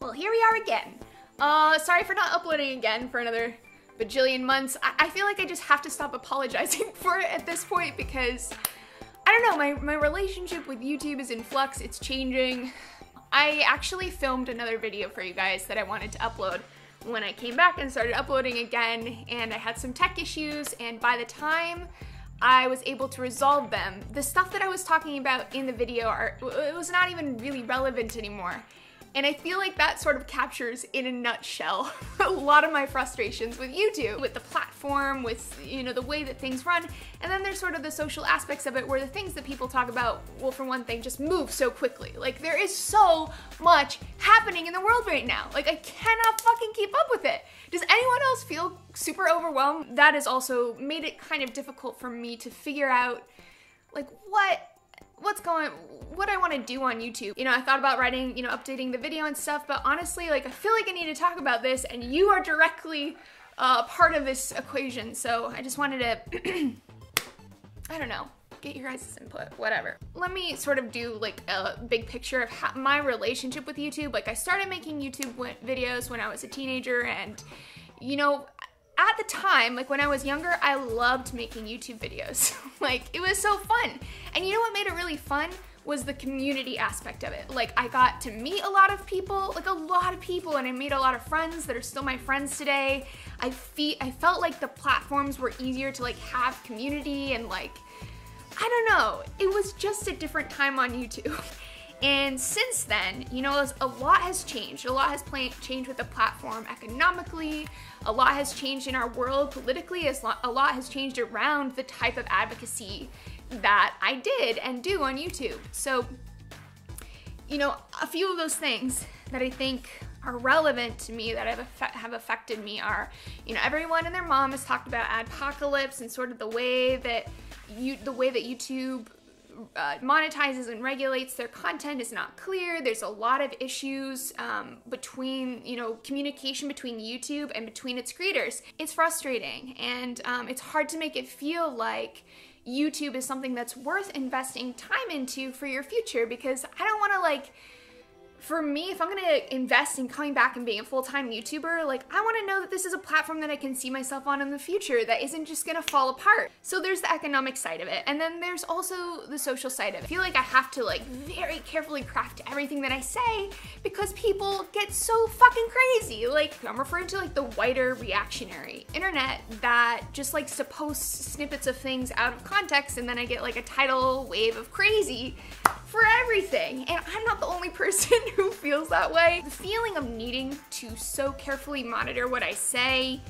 Well, here we are again. Sorry for not uploading again for another bajillion months. I feel like I just have to stop apologizing for it at this point because, I don't know, my relationship with YouTube is in flux, it's changing. I actually filmed another video for you guys that I wanted to upload when I came back and started uploading again, and I had some tech issues, and by the time I was able to resolve them, the stuff that I was talking about in the video, it was not even really relevant anymore. And I feel like that sort of captures, in a nutshell, a lot of my frustrations with YouTube, with the platform, with, you know, the way that things run. And then there's sort of the social aspects of it where the things that people talk about, well, for one thing, just move so quickly. Like, there is so much happening in the world right now. Like, I cannot fucking keep up with it. Does anyone else feel super overwhelmed? That has also made it kind of difficult for me to figure out, like, what I want to do on YouTube. You know, I thought about writing, you know, updating the video and stuff, but honestly, like, I feel like I need to talk about this, and you are directly part of this equation, so I just wanted to, I don't know, get your guys' input, whatever. Let me sort of do, like, a big picture of my relationship with YouTube. Like, I started making YouTube videos when I was a teenager, and, you know, at the time, like when I was younger, I loved making YouTube videos. Like, it was so fun. And you know what made it really fun? Was the community aspect of it. Like, I got to meet a lot of people, and I made a lot of friends that are still my friends today. I felt like the platforms were easier to, like, have community, and, like, I don't know, it was just a different time on YouTube. And since then, you know, a lot has changed. A lot has changed with the platform economically. A lot has changed in our world politically. A lot has changed around the type of advocacy that I did and do on YouTube. So, you know, a few of those things that I think are relevant to me that have affected me are, you know, everyone and their mom has talked about adpocalypse and sort of the way that YouTube monetizes and regulates their content is not clear. There's a lot of issues between, you know, communication between YouTube and between its creators. It's frustrating, and it's hard to make it feel like YouTube is something that's worth investing time into for your future, because I don't want to, like, for me, if I'm gonna invest in coming back and being a full-time YouTuber, like, I wanna know that this is a platform that I can see myself on in the future that isn't just gonna fall apart. So there's the economic side of it, and then there's also the social side of it. I feel like I have to, like, very carefully craft everything that I say because people get so fucking crazy. Like, I'm referring to, like, the whiter reactionary internet that just likes to post snippets of things out of context, and then I get, like, a tidal wave of crazy for everything, and I'm not the only person who feels that way. The feeling of needing to so carefully monitor what I say,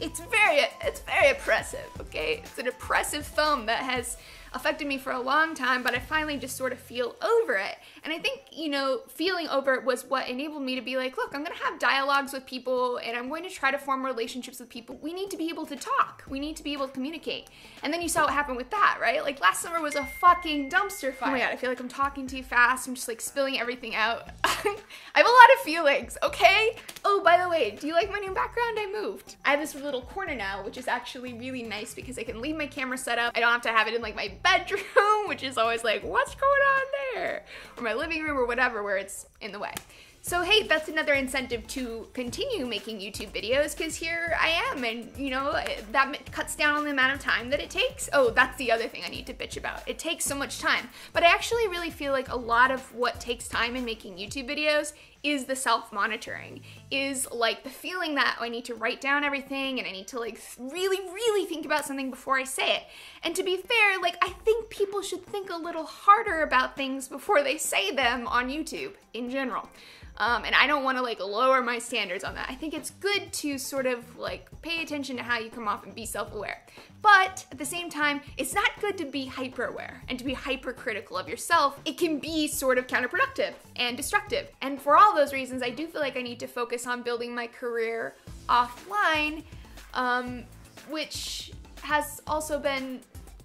it's very oppressive, okay? It's an oppressive thumb that has affected me for a long time, but I finally just sort of feel over it. And I think, you know, feeling over it was what enabled me to be like, look, I'm gonna have dialogues with people, and I'm going to try to form relationships with people. We need to be able to talk. We need to be able to communicate. And then you saw what happened with that, right? Like, last summer was a fucking dumpster fire. Oh my god, I feel like I'm talking too fast. I'm just, like, spilling everything out. I have a lot of feelings, okay? Oh, by the way, do you like my new background? I moved. I have this little corner now, which is actually really nice because I can leave my camera set up. I don't have to have it in, like, my bedroom, which is always like, what's going on there? Or my living room or whatever, where it's in the way. So hey, that's another incentive to continue making YouTube videos, because here I am, and you know, that cuts down on the amount of time that it takes. Oh, that's the other thing I need to bitch about. It takes so much time. But I actually really feel like a lot of what takes time in making YouTube videos is the self-monitoring, is like the feeling that I need to write down everything, and I need to, like, really think about something before I say it. And to be fair, like, I think people should think a little harder about things before they say them on YouTube in general. And I don't want to, like, lower my standards on that. I think it's good to sort of, like, pay attention to how you come off and be self-aware. But at the same time, it's not good to be hyper-aware and to be hyper-critical of yourself. It can be sort of counterproductive and destructive. And for all those reasons, I do feel like I need to focus on building my career offline, which has also been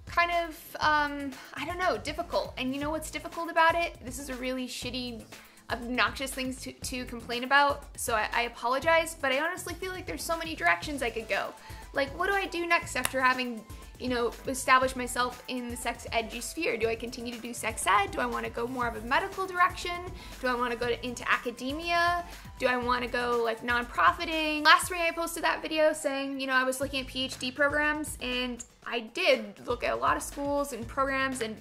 kind of, I don't know, difficult. And you know what's difficult about it? This is a really shitty, obnoxious things to complain about, so I apologize, but I honestly feel like there's so many directions I could go. Like, what do I do next after having, you know, establish myself in the sex ed sphere. Do I continue to do sex ed? Do I want to go more of a medical direction? Do I want to go into academia? Do I want to go like non-profiting? Last spring I posted that video saying, you know, I was looking at PhD programs, and I did look at a lot of schools and programs, and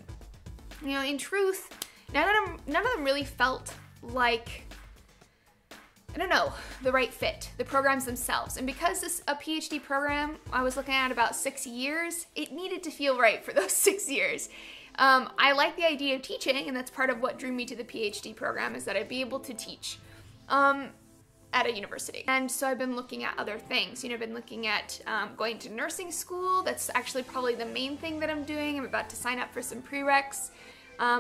you know, in truth, none of them really felt like, I don't know, the right fit, the programs themselves. And because this a PhD program, I was looking at about 6 years, it needed to feel right for those 6 years. I like the idea of teaching, and that's part of what drew me to the PhD program, is that I'd be able to teach at a university. And so I've been looking at other things. You know, I've been looking at going to nursing school. That's actually probably the main thing that I'm doing. I'm about to sign up for some prereqs.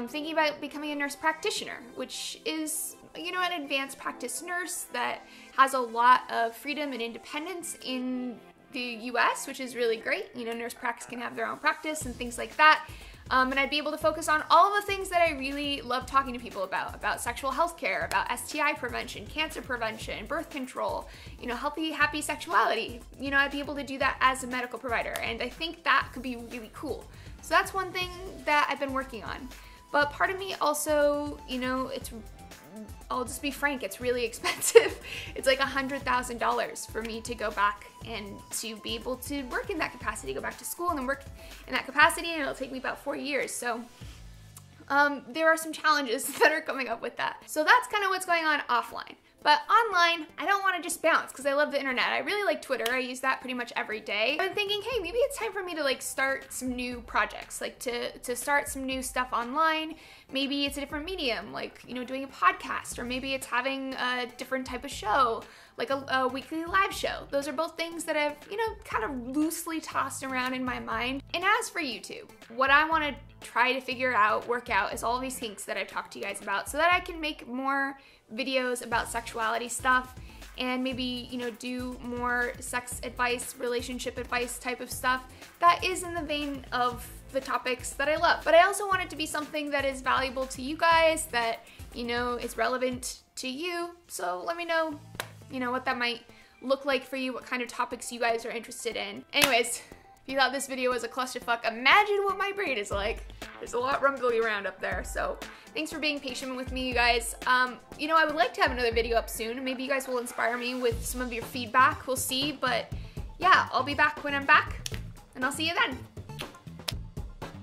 Thinking about becoming a nurse practitioner, which is, you know, an advanced practice nurse that has a lot of freedom and independence in the US, which is really great. You know, nurse practice can have their own practice and things like that. And I'd be able to focus on all of the things that I really love talking to people about sexual health care, about STI prevention, cancer prevention, birth control, you know, healthy, happy sexuality. You know, I'd be able to do that as a medical provider, and I think that could be really cool. So that's one thing that I've been working on. But part of me also, you know, I'll just be frank, it's really expensive. It's like $100,000 for me to go back and to be able to work in that capacity, go back to school and then work in that capacity, and it'll take me about 4 years. So there are some challenges that are coming up with that. So that's kind of what's going on offline. But online, I don't want to just bounce because I love the internet. I really like Twitter. I use that pretty much every day. I've been thinking, hey, maybe it's time for me to like start some new projects, like to start some new stuff online. Maybe it's a different medium, like, you know, doing a podcast, or maybe it's having a different type of show, like a weekly live show. Those are both things that I've, you know, kind of loosely tossed around in my mind. And as for YouTube, what I want to try to figure out, work out, is all these things that I've talked to you guys about so that I can make more videos about sexuality stuff, and maybe, you know, do more sex advice, relationship advice type of stuff that is in the vein of the topics that I love. But I also want it to be something that is valuable to you guys, that, you know, is relevant to you. So let me know, you know, what that might look like for you, what kind of topics you guys are interested in. Anyways, if you thought this video was a clusterfuck, imagine what my brain is like. There's a lot rumbling around up there, so thanks for being patient with me, you guys. You know, I would like to have another video up soon. Maybe you guys will inspire me with some of your feedback. We'll see, but yeah, I'll be back when I'm back, and I'll see you then.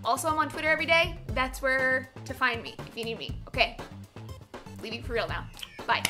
Also, I'm on Twitter every day. That's where to find me if you need me. Okay, leave you for real now. Bye.